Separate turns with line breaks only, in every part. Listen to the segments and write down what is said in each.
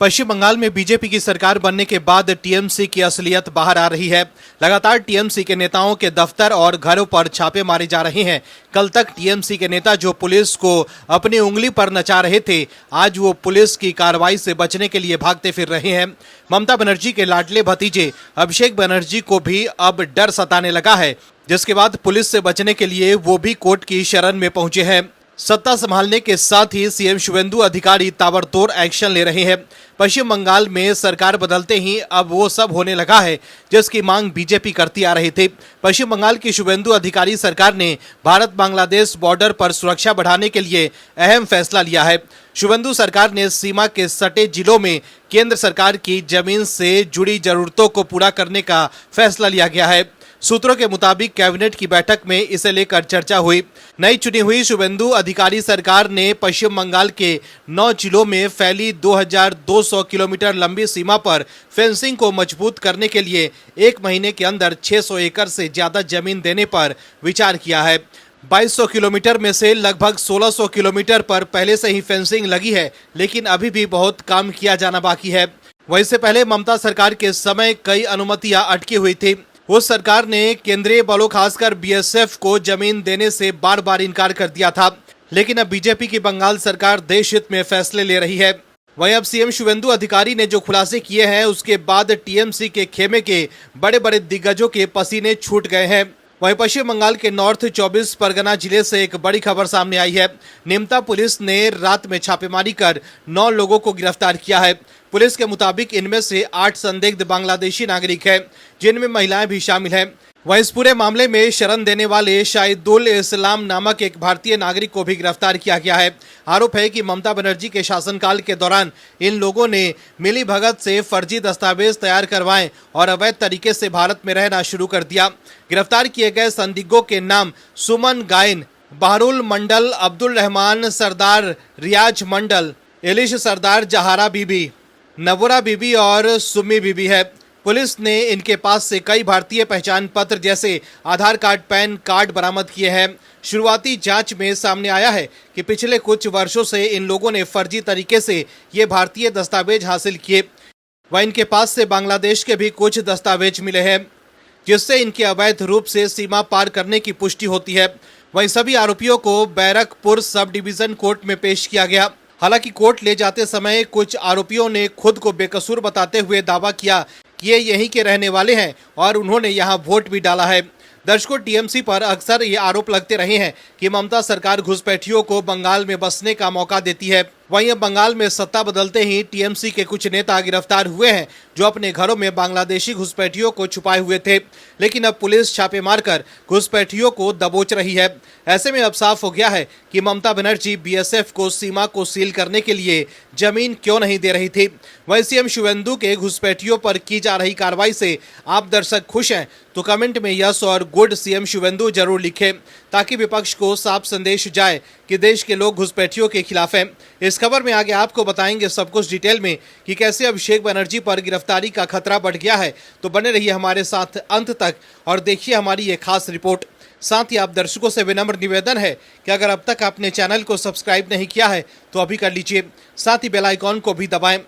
पश्चिम बंगाल में बीजेपी की सरकार बनने के बाद टीएमसी की असलियत बाहर आ रही है। लगातार टीएमसी के नेताओं के दफ्तर और घरों पर छापे मारे जा रहे हैं। कल तक टीएमसी के नेता जो पुलिस को अपनी उंगली पर नचा रहे थे, आज वो पुलिस की कार्रवाई से बचने के लिए भागते फिर रहे हैं। ममता बनर्जी के लाडले भतीजे अभिषेक बनर्जी को भी अब डर सताने लगा है, जिसके बाद पुलिस से बचने के लिए वो भी कोर्ट की शरण में पहुंचे हैं। सत्ता संभालने के साथ ही सीएम शुवेंदु अधिकारी ताबड़तोड़ एक्शन ले रहे हैं। पश्चिम बंगाल में सरकार बदलते ही अब वो सब होने लगा है जिसकी मांग बीजेपी करती आ रही थी। पश्चिम बंगाल की शुवेंदु अधिकारी सरकार ने भारत बांग्लादेश बॉर्डर पर सुरक्षा बढ़ाने के लिए अहम फैसला लिया है। शुवेंदु सरकार ने सीमा के सटे जिलों में केंद्र सरकार की जमीन से जुड़ी जरूरतों को पूरा करने का फैसला लिया गया है। सूत्रों के मुताबिक कैबिनेट की बैठक में इसे लेकर चर्चा हुई। नई चुनी हुई शुवेंदु अधिकारी सरकार ने पश्चिम बंगाल के 9 जिलों में फैली 2200 किलोमीटर लंबी सीमा पर फेंसिंग को मजबूत करने के लिए 1 महीने के अंदर 600 एकड़ से ज्यादा जमीन देने पर विचार किया है। 2200 किलोमीटर में से लगभग 1600 किलोमीटर पर पहले से ही फेंसिंग लगी है, लेकिन अभी भी बहुत काम किया जाना बाकी है। वहीं से पहले ममता सरकार के समय कई अनुमतियां अटकी हुई थी। उस सरकार ने केंद्रीय बलों खासकर बीएसएफ को जमीन देने से बार बार इनकार कर दिया था, लेकिन अब बीजेपी की बंगाल सरकार देश हित में फैसले ले रही है। वहीं अब सीएम शुवेंदु अधिकारी ने जो खुलासे किए हैं, उसके बाद टीएमसी के खेमे के बड़े बड़े दिग्गजों के पसीने छूट गए हैं। वहीं पश्चिम बंगाल के नॉर्थ 24 परगना जिले से एक बड़ी खबर सामने आई है। निमता पुलिस ने रात में छापेमारी कर 9 लोगों को गिरफ्तार किया है। पुलिस के मुताबिक इनमें से 8 संदिग्ध बांग्लादेशी नागरिक हैं, जिनमें महिलाएं भी शामिल हैं। वहीं इस पूरे मामले में शरण देने वाले शाहिदुल इस्लाम नामक एक भारतीय नागरिक को भी गिरफ्तार किया गया है। आरोप है कि ममता बनर्जी के शासनकाल के दौरान इन लोगों ने मिली भगत से फर्जी दस्तावेज तैयार करवाए और अवैध तरीके से भारत में रहना शुरू कर दिया। गिरफ्तार किए गए संदिग्धों के नाम सुमन गायन, बहरुल मंडल, अब्दुल रहमान सरदार, रियाज मंडल, एलिश सरदार, जहारा बीबी, नवरा बीबी और सुमी बीबी है। पुलिस ने इनके पास से कई भारतीय पहचान पत्र जैसे आधार कार्ड, पैन कार्ड बरामद किए हैं। शुरुआती जांच में सामने आया है कि पिछले कुछ वर्षों से इन लोगों ने फर्जी तरीके से ये भारतीय दस्तावेज हासिल किए। वह इनके पास से बांग्लादेश के भी कुछ दस्तावेज मिले हैं, जिससे इनके अवैध रूप से सीमा पार करने की पुष्टि होती है। वहीं सभी आरोपियों को बैरकपुर सब डिवीजन कोर्ट में पेश किया गया। हालांकि कोर्ट ले जाते समय कुछ आरोपियों ने खुद को बेकसूर बताते हुए दावा किया कि ये यहीं के रहने वाले हैं और उन्होंने यहां वोट भी डाला है। दर्शकों, टीएमसी पर अक्सर ये आरोप लगते रहे हैं कि ममता सरकार घुसपैठियों को बंगाल में बसने का मौका देती है। वहीं अब बंगाल में सत्ता बदलते ही टीएमसी के कुछ नेता गिरफ्तार हुए हैं, जो अपने घरों में बांग्लादेशी घुसपैठियों को छुपाए हुए थे, लेकिन अब पुलिस छापे मारकर घुसपैठियों को दबोच रही है। ऐसे में अब साफ हो गया है कि ममता बनर्जी बीएसएफ को सीमा को सील करने के लिए जमीन क्यों नहीं दे रही थी। वहीं सीएम शुवेंदु के घुसपैठियों पर की जा रही कार्रवाई से आप दर्शक खुश हैं तो कमेंट में यस और गुड सीएम शुवेंदु जरूर लिखें, ताकि विपक्ष को साफ संदेश जाए कि देश के लोग घुसपैठियों के खिलाफ हैं। इस खबर में आगे आपको बताएंगे सब कुछ डिटेल में कि कैसे अभिषेक बनर्जी पर गिरफ्तारी का खतरा बढ़ गया है। तो बने रहिए हमारे साथ अंत तक और देखिए हमारी ये खास रिपोर्ट। साथ ही आप दर्शकों से विनम्र निवेदन है कि अगर अब तक आपने चैनल को सब्सक्राइब नहीं किया है तो अभी कर लीजिए, साथ ही बेल आइकॉन को भी दबाएं।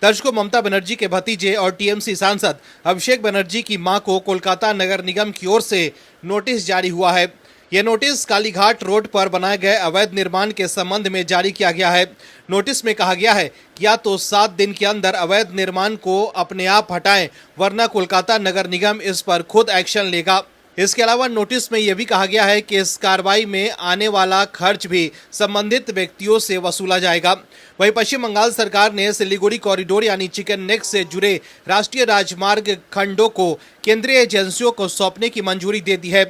दर्शकों, ममता बनर्जी के भतीजे और टीएमसी सांसद अभिषेक बनर्जी की मां को कोलकाता नगर निगम की ओर से नोटिस जारी हुआ है। यह नोटिस कालीघाट रोड पर बनाए गए अवैध निर्माण के संबंध में जारी किया गया है। नोटिस में कहा गया है कि या तो 7 दिन के अंदर अवैध निर्माण को अपने आप हटाएं, वरना कोलकाता नगर निगम इस पर खुद एक्शन लेगा। इसके अलावा नोटिस में यह भी कहा गया है कि इस कार्रवाई में आने वाला खर्च भी संबंधित व्यक्तियों से वसूला जाएगा। वहीं पश्चिम बंगाल सरकार ने सिलीगुड़ी कॉरिडोर यानी चिकन नेक से जुड़े राष्ट्रीय राजमार्ग खंडों को केंद्रीय एजेंसियों को सौंपने की मंजूरी दे दी है,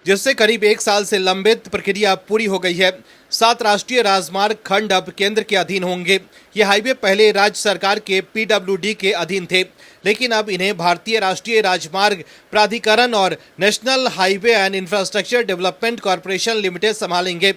जिससे करीब 1 साल से लंबित प्रक्रिया पूरी हो गई है। 7 राष्ट्रीय राजमार्ग खंड अब केंद्र के अधीन होंगे। ये हाईवे पहले राज्य सरकार के पीडब्ल्यूडी के अधीन थे, लेकिन अब इन्हें भारतीय राष्ट्रीय राजमार्ग प्राधिकरण और national highway and infrastructure development corporation limited संभालेंगे।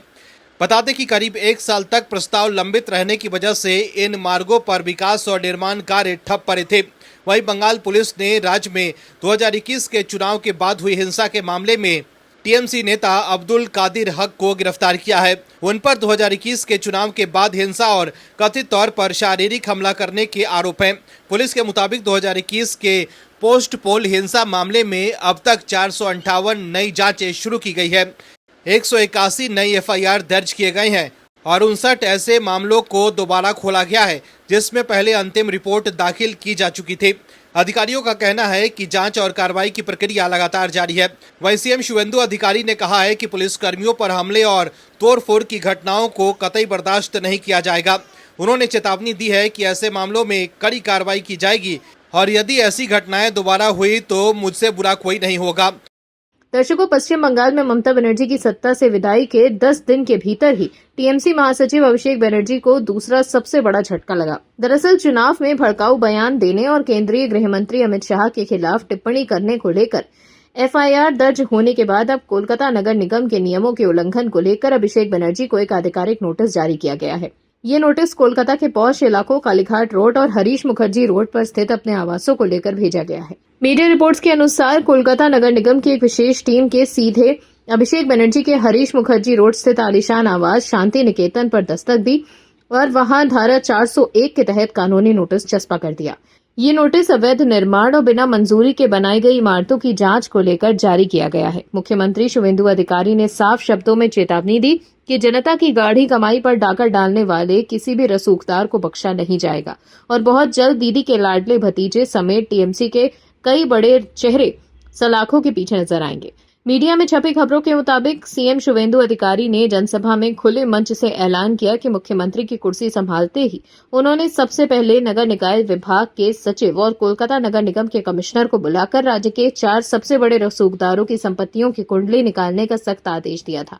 बता दें कि करीब 1 साल तक प्रस्ताव लंबित रहने की वजह से इन मार्गों पर विकास और निर्माण कार्य ठप पड़े थे। वहीं बंगाल पुलिस ने राज्य में 2021 के चुनाव के बाद हुई हिंसा के मामले में टीएमसी नेता अब्दुल कादिर हक को गिरफ्तार किया है। उन पर 2021 के चुनाव के बाद हिंसा और कथित तौर पर शारीरिक हमला करने के आरोप हैं। पुलिस के मुताबिक 2021 के पोस्ट पोल हिंसा मामले में अब तक 458 नई जांचें शुरू की गई है। 181 नई एफआईआर दर्ज किए गए हैं और 59 ऐसे मामलों को दोबारा खोला गया है जिसमें पहले अंतिम रिपोर्ट दाखिल की जा चुकी थी। अधिकारियों का कहना है कि जांच और कार्रवाई की प्रक्रिया लगातार जारी है। वहीं सीएम शुवेंदु अधिकारी ने कहा है कि पुलिस कर्मियों पर हमले और तोड़फोड़ की घटनाओं को कतई बर्दाश्त नहीं किया जाएगा। उन्होंने चेतावनी दी है कि ऐसे मामलों में कड़ी कार्रवाई की जाएगी और यदि ऐसी घटनाएं दोबारा हुई तो मुझसे बुरा कोई नहीं होगा।
दर्शकों, पश्चिम बंगाल में ममता बनर्जी की सत्ता से विदाई के 10 दिन के भीतर ही टीएमसी महासचिव अभिषेक बनर्जी को दूसरा सबसे बड़ा झटका लगा। दरअसल चुनाव में भड़काऊ बयान देने और केंद्रीय गृह मंत्री अमित शाह के खिलाफ टिप्पणी करने को लेकर एफआईआर दर्ज होने के बाद अब कोलकाता नगर निगम के नियमों के उल्लंघन को लेकर अभिषेक बनर्जी को एक आधिकारिक नोटिस जारी किया गया है। ये नोटिस कोलकाता के पॉश इलाकों कालीघाट रोड और हरीश मुखर्जी रोड पर स्थित अपने आवासों को लेकर भेजा गया है। मीडिया रिपोर्ट्स के अनुसार कोलकाता नगर निगम की एक विशेष टीम के सीधे अभिषेक बनर्जी के हरीश मुखर्जी रोड स्थित आलीशान आवास शांति निकेतन पर दस्तक दी और वहां धारा 401 के तहत कानूनी नोटिस चस्पा कर दिया। ये नोटिस अवैध निर्माण और बिना मंजूरी के बनाई गई इमारतों की जांच को लेकर जारी किया गया है। मुख्यमंत्री शुवेंदु अधिकारी ने साफ शब्दों में चेतावनी दी कि जनता की गाढ़ी कमाई पर डाका डालने वाले किसी भी रसूखदार को बख्शा नहीं जाएगा और बहुत जल्द दीदी के लाडले भतीजे समेत टीएमसी के कई बड़े चेहरे सलाखों के पीछे नजर आएंगे। मीडिया में छपी खबरों के मुताबिक सीएम शुवेंदु अधिकारी ने जनसभा में खुले मंच से ऐलान किया कि मुख्यमंत्री की कुर्सी संभालते ही उन्होंने सबसे पहले नगर निकाय विभाग के सचिव और कोलकाता नगर निगम के कमिश्नर को बुलाकर राज्य के 4 सबसे बड़े रसूखदारों की संपत्तियों की कुंडली निकालने का सख्त आदेश दिया था।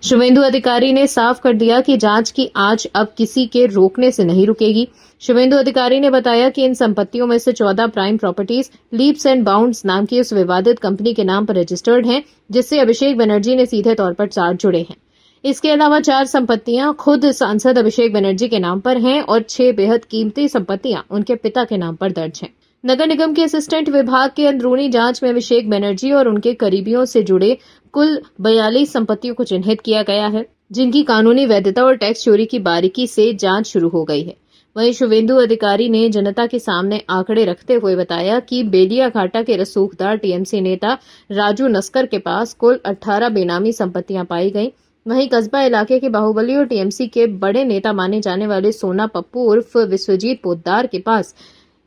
शुवेंदु अधिकारी ने साफ कर दिया कि जांच की आंच अब किसी के रोकने से नहीं रुकेगी। शुवेंदु अधिकारी ने बताया कि इन संपत्तियों में से 14 prime properties leaps and bounds नाम की उस विवादित कंपनी के नाम पर रजिस्टर्ड हैं, जिससे अभिषेक बनर्जी ने सीधे तौर पर 4 जुड़े हैं। इसके अलावा 4 संपत्तियां खुद सांसद अभिषेक बनर्जी के नाम पर हैं और 6 बेहद कीमती संपत्तियां उनके पिता के नाम पर दर्ज हैं। नगर निगम के असिस्टेंट विभाग के अंदरूनी जांच में अभिषेक बनर्जी और उनके करीबियों से जुड़े कुल 42 संपत्तियों को चिन्हित किया गया है, जिनकी कानूनी वैधता और टैक्स चोरी की बारीकी से जांच शुरू हो गई है। वहीं शुवेंदु अधिकारी ने जनता के सामने आंकड़े रखते हुए बताया कि बेलिया घाटा के रसूखदार टीएमसी नेता राजू नस्कर के पास कुल 18 बेनामी संपत्तियां पाई गईं। वहीं कस्बा इलाके के बाहुबली और टीएमसी के बड़े नेता माने जाने वाले सोना पप्पू उर्फ विश्वजीत पोद्दार के पास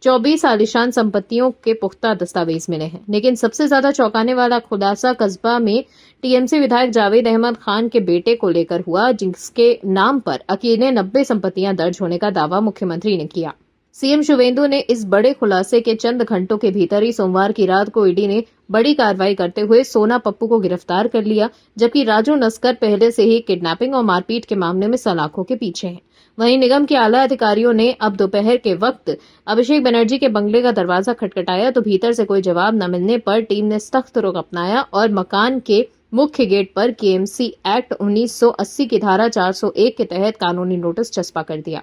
24 आलीशान संपत्तियों के पुख्ता दस्तावेज मिले हैं। लेकिन सबसे ज्यादा चौंकाने वाला खुलासा कस्बा में टीएमसी विधायक जावेद अहमद खान के बेटे को लेकर हुआ, जिसके नाम पर अकेले 90 संपत्तियां दर्ज होने का दावा मुख्यमंत्री ने किया। सीएम शुवेंदु ने इस बड़े खुलासे के चंद घंटों के भीतर ही सोमवार की रात को ईडी ने बड़ी कार्रवाई करते हुए सोना पप्पू को गिरफ्तार कर लिया, जबकि राजू नस्कर पहले से ही किडनैपिंग और मारपीट के मामले में सलाखों के पीछे हैं। वहीं निगम के आला अधिकारियों ने अब दोपहर के वक्त अभिषेक बनर्जी के बंगले का दरवाजा खटखटाया तो भीतर से कोई जवाब न मिलने पर टीम ने सख्त रुख अपनाया और मकान के मुख्य गेट पर केएमसी एक्ट 1980 की धारा 401 के तहत कानूनी नोटिस चस्पा कर दिया।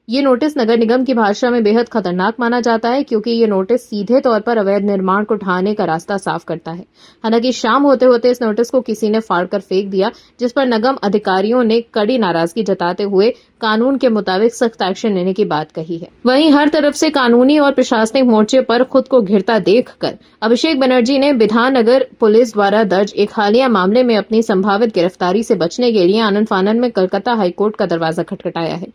ये नोटिस नगर निगम की भाषा में बेहद खतरनाक माना जाता है, क्योंकि ये नोटिस सीधे तौर पर अवैध निर्माण को ढाने का रास्ता साफ करता है। हालांकि शाम होते होते इस नोटिस को किसी ने फाड़कर फेंक दिया, जिस पर निगम अधिकारियों ने कड़ी नाराजगी जताते हुए कानून के मुताबिक सख्त एक्शन लेने की बात कही है। वहीं हर तरफ से कानूनी और प्रशासनिक मोर्चे पर खुद को घिरता देखकर अभिषेक बनर्जी ने विधाननगर पुलिस द्वारा दर्ज एक हालिया मामले में अपनी संभावित गिरफ्तारी से बचने के लिए आनन फानन में कलकत्ता हाईकोर्ट का दरवाजा खटखटाया है।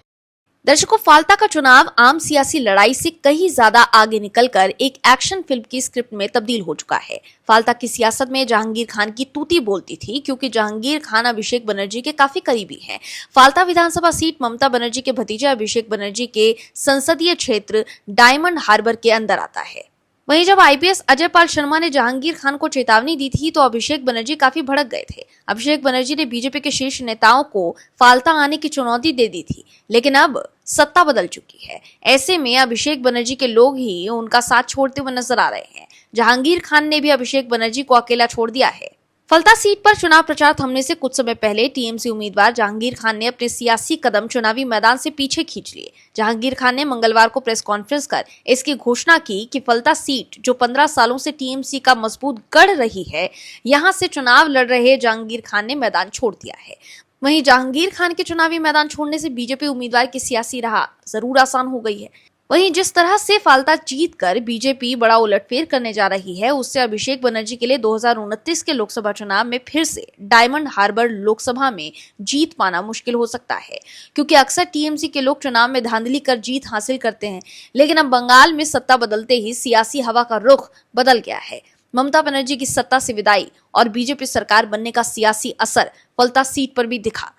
दर्शकों, फाल्ता का चुनाव आम सियासी लड़ाई से कहीं ज्यादा आगे निकलकर एक एक्शन फिल्म की स्क्रिप्ट में तब्दील हो चुका है। फाल्ता की सियासत में जहांगीर खान की तूती बोलती थी, क्योंकि जहांगीर खान अभिषेक बनर्जी के काफी करीबी हैं। फाल्ता विधानसभा सीट ममता बनर्जी के भतीजे अभिषेक बनर्जी के संसदीय क्षेत्र डायमंड हार्बर के अंदर आता है। वहीं जब आईपीएस अजय पाल शर्मा ने जहांगीर खान को चेतावनी दी थी तो अभिषेक बनर्जी काफी भड़क गए थे। अभिषेक बनर्जी ने बीजेपी के शीर्ष नेताओं को फाल्ता आने की चुनौती दे दी थी, लेकिन अब सत्ता बदल चुकी है। ऐसे में अभिषेक बनर्जी के लोग ही उनका साथ छोड़ते हुए नजर आ रहे हैं। जहांगीर खान ने भी अभिषेक बनर्जी को अकेला छोड़ दिया है। फलता सीट पर चुनाव प्रचार थमने से कुछ समय पहले टीएमसी उम्मीदवार जहांगीर खान ने अपने सियासी कदम चुनावी मैदान से पीछे खींच लिए। जहांगीर खान ने मंगलवार को प्रेस कॉन्फ्रेंस कर इसकी घोषणा की कि फलता सीट जो 15 सालों से टीएमसी का मजबूत गढ़ रही है, यहां से चुनाव लड़ रहे जहांगीर खान ने मैदान छोड़ दिया है। वहीं जहांगीर खान के चुनावी मैदान छोड़ने से बीजेपी उम्मीदवार की सियासी राह जरूर आसान हो गई है। वहीं जिस तरह से फालता जीत कर बीजेपी बड़ा उलटफेर करने जा रही है, उससे अभिषेक बनर्जी के लिए 2029 के लोकसभा चुनाव में फिर से डायमंड हार्बर लोकसभा में जीत पाना मुश्किल हो सकता है, क्योंकि अक्सर टीएमसी के लोग चुनाव में धांधली कर जीत हासिल करते हैं। लेकिन अब बंगाल में सत्ता बदलते ही सियासी हवा का रुख बदल गया है। ममता बनर्जी की सत्ता से विदाई और बीजेपी सरकार बनने का सियासी असर फलता सीट पर भी दिखा।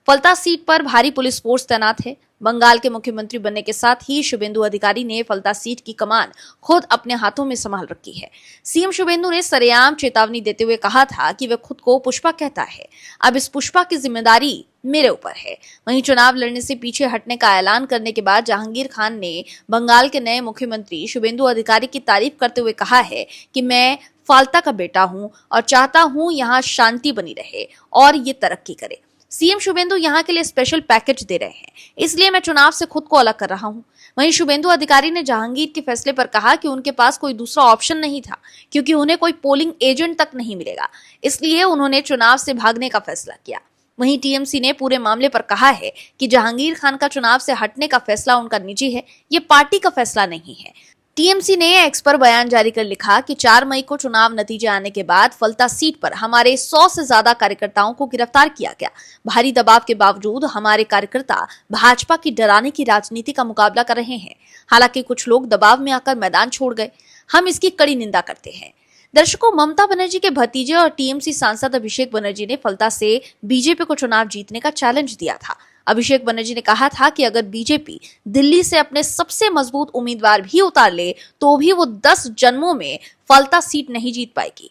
फलता सीट पर भारी पुलिस फोर्स तैनात है। बंगाल के मुख्यमंत्री बनने के साथ ही शुभेंदु अधिकारी ने फलता सीट की कमान खुद अपने हाथों में संभाल रखी है। सीएम शुभेंदु ने सरेआम चेतावनी देते हुए कहा था कि वह खुद को पुष्पा कहता है। अब इस पुष्पा की जिम्मेदारी मेरे ऊपर है। वहीं चुनाव लड़ने से पीछे हटने का ऐलान करने के बाद जहांगीर खान ने बंगाल के नए मुख्यमंत्री शुभेंदु अधिकारी की तारीफ करते हुए कहा है कि मैं फालता का बेटा हूं और चाहता हूं यहाँ शांति बनी रहे और ये तरक्की करे। सीएम शुभेंदु यहाँ के लिए स्पेशल पैकेज दे रहे हैं, इसलिए मैं चुनाव से खुद को अलग कर रहा हूँ। वहीं शुभेंदु अधिकारी ने जहांगीर के फैसले पर कहा कि उनके पास कोई दूसरा ऑप्शन नहीं था, क्योंकि उन्हें कोई पोलिंग एजेंट तक नहीं मिलेगा, इसलिए उन्होंने चुनाव से भागने का फैसला किया। वहीं टीएमसी ने पूरे मामले पर कहा है कि जहांगीर खान का चुनाव से हटने का फैसला उनका निजी है, ये पार्टी का फैसला नहीं है। टीएमसी ने एक्स पर बयान जारी कर लिखा कि 4 मई को चुनाव नतीजे आने के बाद फलता सीट पर हमारे 100 से ज्यादा कार्यकर्ताओं को गिरफ्तार किया गया। भारी दबाव के बावजूद हमारे कार्यकर्ता भाजपा की डराने की राजनीति का मुकाबला कर रहे हैं। हालांकि कुछ लोग दबाव में आकर मैदान छोड़ गए। हम इसकी कड़ी निंदा करते हैं। दर्शकों, ममता बनर्जी के भतीजे और टीएमसी सांसद अभिषेक बनर्जी ने फलता से बीजेपी को चुनाव जीतने का चैलेंज दिया था। अभिषेक बनर्जी ने कहा था कि अगर बीजेपी दिल्ली से अपने सबसे मजबूत उम्मीदवार भी उतार ले तो भी वो 10 जन्मों में फलता सीट नहीं जीत पाएगी।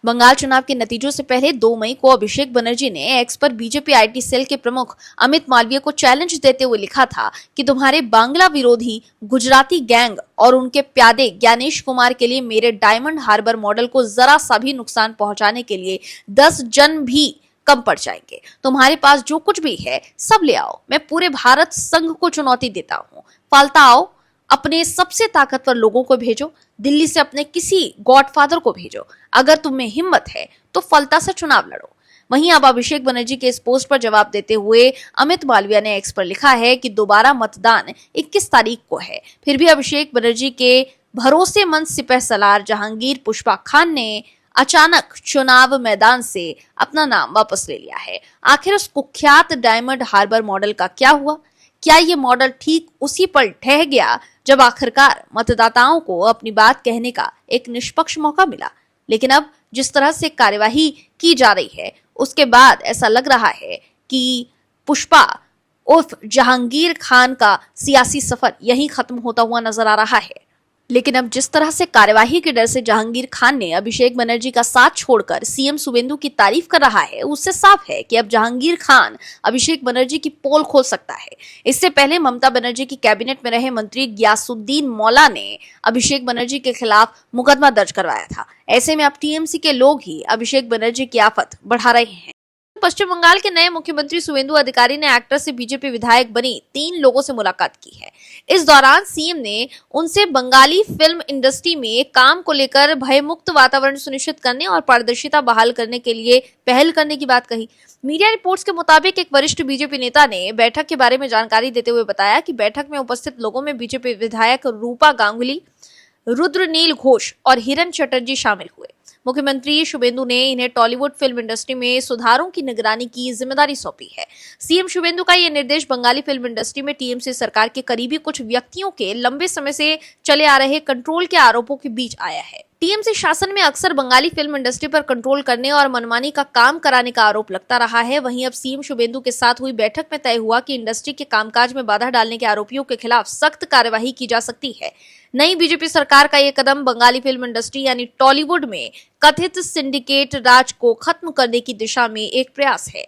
बंगाल चुनाव के नतीजों से पहले 2 मई को अभिषेक बनर्जी ने एक्स पर बीजेपी आईटी सेल के प्रमुख अमित मालवीय को चैलेंज देते हुए लिखा था कि तुम्हारे बांग्ला विरोधी गुजराती गैंग और उनके प्यादे ज्ञानेश कुमार के लिए मेरे डायमंड हार्बर मॉडल को जरा सा भी नुकसान पहुंचाने के लिए 10 जन भी कम पड़ जाएंगे। तुम्हारे पास जो कुछ भी है सब ले आओ। मैं पूरे भारत संघ को चुनौती देता हूँ। फालता आओ, अपने सबसे ताकतवर लोगों को भेजो, दिल्ली से अपने किसी गॉडफादर को भेजो। अगर तुम में हिम्मत है तो फलता से चुनाव लड़ो। वहीं अब अभिषेक बनर्जी के इस पोस्ट पर जवाब देते हुए अमित मालवीय ने एक्स पर लिखा है कि दोबारा मतदान 21 तारीख को है। फिर भी अभिषेक बनर्जी के भरोसेमंद सिपहसालार जहांगीर पुष्पा खान ने अचानक चुनाव मैदान से अपना नाम वापस ले लिया है। आखिर उस कुख्यात डायमंड हार्बर मॉडल का क्या हुआ? क्या ये मॉडल ठीक उसी पर ठहर गया जब आखिरकार मतदाताओं को अपनी बात कहने का एक निष्पक्ष मौका मिला? लेकिन अब जिस तरह से कार्यवाही की जा रही है, उसके बाद ऐसा लग रहा है कि पुष्पा उर्फ जहांगीर खान का सियासी सफर यहीं खत्म होता हुआ नजर आ रहा है। लेकिन अब जिस तरह से कार्यवाही के डर से जहांगीर खान ने अभिषेक बनर्जी का साथ छोड़कर सीएम शुभेंदु की तारीफ कर रहा है, उससे साफ है कि अब जहांगीर खान अभिषेक बनर्जी की पोल खोल सकता है। इससे पहले ममता बनर्जी की कैबिनेट में रहे मंत्री गियासुद्दीन मौला ने अभिषेक बनर्जी के खिलाफ मुकदमा दर्ज करवाया था। ऐसे में अब टीएमसी के लोग ही अभिषेक बनर्जी की आफत बढ़ा रहे हैं। पश्चिम बंगाल के नए मुख्यमंत्री शुभेंदु अधिकारी ने एक्टर से बीजेपी विधायक बनी 3 लोगों से मुलाकात की है। इस दौरान सीएम ने उनसे बंगाली फिल्म इंडस्ट्री में काम को लेकर भयमुक्त वातावरण सुनिश्चित करने और पारदर्शिता बहाल करने के लिए पहल करने की बात कही। मीडिया रिपोर्ट्स के मुताबिक एक वरिष्ठ बीजेपी नेता ने बैठक के बारे में जानकारी देते हुए बताया कि बैठक में उपस्थित लोगों में बीजेपी विधायक रूपा गांगुली, रुद्रनील घोष और हिरण चटर्जी शामिल हुए। मुख्यमंत्री शुभेंदु ने इन्हें टॉलीवुड फिल्म इंडस्ट्री में सुधारों की निगरानी की जिम्मेदारी सौंपी है। सीएम शुभेंदु का यह निर्देश बंगाली फिल्म इंडस्ट्री में टीएमसी सरकार के करीबी कुछ व्यक्तियों के लंबे समय से चले आ रहे कंट्रोल के आरोपों के बीच आया है। टीएमसी शासन में अक्सर बंगाली फिल्म इंडस्ट्री पर कंट्रोल करने और मनमानी का काम कराने का आरोप लगता रहा है। वहीं अब सीएम शुभेंदु के साथ हुई बैठक में तय हुआ कि इंडस्ट्री के कामकाज में बाधा डालने के आरोपियों के खिलाफ सख्त कार्यवाही की जा सकती है। नई बीजेपी सरकार का यह कदम बंगाली फिल्म इंडस्ट्री यानी टॉलीवुड में कथित सिंडिकेट राज को खत्म करने की दिशा में एक प्रयास है।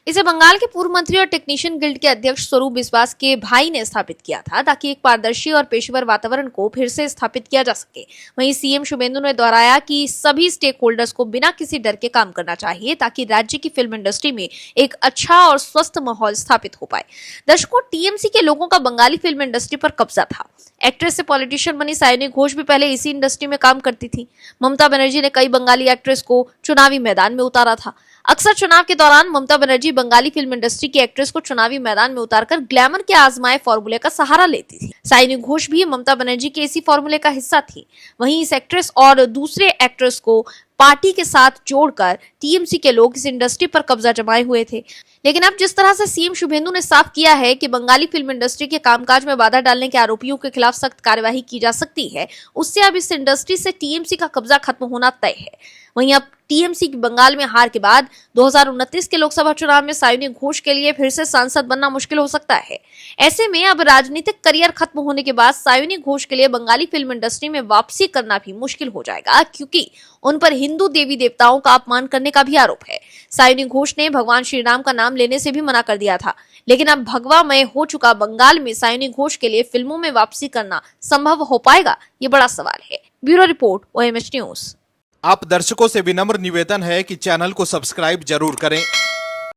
इसे बंगाल के पूर्व मंत्री और टेक्नीशियन गिल्ड के अध्यक्ष स्वरूप बिस्वास के भाई ने स्थापित किया था ताकि एक पारदर्शी और पेशेवर वातावरण को फिर से स्थापित किया जा सके। वहीं सीएम शुभेंदु ने दोहराया कि सभी स्टेक होल्डर्स को बिना किसी डर के काम करना चाहिए ताकि राज्य की फिल्म इंडस्ट्री में एक अच्छा और स्वस्थ माहौल स्थापित हो पाए। दर्शकों, टीएमसी के लोगों का बंगाली फिल्म इंडस्ट्री पर कब्जा था। एक्ट्रेस से पॉलिटिशियन बनी सायोनी घोष भी पहले इसी इंडस्ट्री में काम करती थी। ममता बनर्जी ने कई बंगाली एक्ट्रेस को चुनावी मैदान में उतारा था। अक्सर चुनाव के दौरान ममता बनर्जी बंगाली फिल्म इंडस्ट्री की एक्ट्रेस को चुनावी मैदान में उतारकर ग्लैमर के आजमाए फॉर्मूले का सहारा लेती थी। सायोनी घोष भी ममता बनर्जी के इसी फॉर्मूले का हिस्सा थी। वहीं इस एक्ट्रेस और दूसरे एक्ट्रेस को पार्टी के साथ जोड़कर टीएमसी के लोग इस इंडस्ट्री पर कब्जा जमाए हुए थे। लेकिन अब जिस तरह से सीएम शुभेंदु ने साफ किया है कि बंगाली फिल्म इंडस्ट्री के कामकाज में बाधा डालने के आरोपियों के खिलाफ सख्त कार्यवाही की जा सकती है, उससे अब इस इंडस्ट्री से टीएमसी का कब्जा खत्म होना तय है। वहीं अब टीएमसी की बंगाल में हार के बाद 2029 के लोकसभा चुनाव में सायोनी घोष के लिए फिर से सांसद बनना मुश्किल हो सकता है। ऐसे में अब राजनीतिक करियर खत्म होने के बाद सायोनी घोष के लिए बंगाली फिल्म इंडस्ट्री में वापसी करना भी मुश्किल हो जाएगा, क्योंकि उन पर हिंदू देवी देवताओं का अपमान करने का भी आरोप है। सायोनी घोष ने भगवान श्री राम का नाम लेने से भी मना कर दिया था। लेकिन अब भगवामय हो चुका बंगाल में सायोनी घोष के लिए फिल्मों में वापसी करना संभव हो पाएगा, ये बड़ा सवाल है। Bureau report, OMH news.
आप दर्शकों से विनम्र निवेदन है कि चैनल को सब्सक्राइब जरूर करें